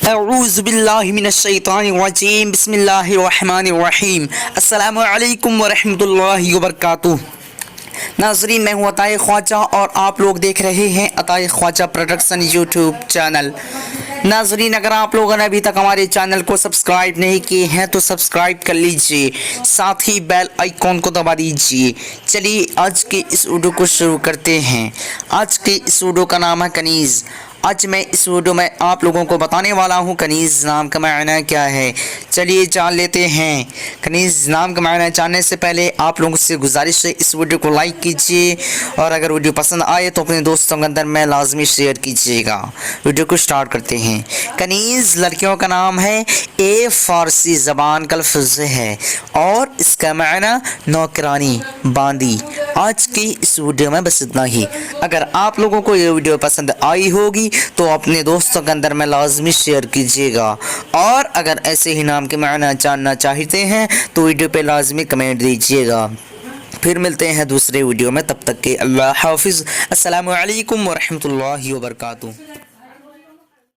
اعوذ باللہ من الشیطان الرجیم بسم اللہ الرحمن الرحیم السلام علیکم ورحمۃ اللہ وبرکاتہ۔ ناظرین، میں ہوں عطائے خواجہ اور آپ لوگ دیکھ رہے ہیں عطائے خواجہ پروڈکشن یوٹیوب چینل۔ ناظرین، اگر آپ لوگوں نے ابھی تک ہمارے چینل کو سبسکرائب نہیں کیے ہیں تو سبسکرائب کر لیجئے، ساتھ ہی بیل آئیکن کو دبا دیجئے۔ چلیے آج کے اس ویڈیو کو شروع کرتے ہیں۔ آج کے اس ویڈیو کا نام ہے کنیز۔ آج میں اس ویڈیو میں آپ لوگوں کو بتانے والا ہوں کنیز نام کا معنی کیا ہے۔ چلیے جان لیتے ہیں۔ کنیز نام کا معنی جاننے سے پہلے آپ لوگوں سے گزارش ہے اس ویڈیو کو لائک کیجئے، اور اگر ویڈیو پسند آئے تو اپنے دوستوں کے اندر میں لازمی شیئر کیجئے گا۔ ویڈیو کو سٹارٹ کرتے ہیں۔ کنیز لڑکیوں کا نام ہے، یہ فارسی زبان کا لفظ ہے اور اس کا معنی نوکرانی، باندی۔ آج کی اس ویڈیو میں بس اتنا ہی۔ اگر آپ لوگوں کو یہ ویڈیو پسند آئی ہوگی تو اپنے دوستوں کے اندر میں لازمی شیئر کیجیے گا، اور اگر ایسے ہی نام کے معنی جاننا چاہتے ہیں تو ویڈیو پہ لازمی کمنٹ دیجیے گا۔ پھر ملتے ہیں دوسرے ویڈیو میں، تب تک کہ اللہ حافظ۔ السلام علیکم ورحمۃ اللہ وبرکاتہ۔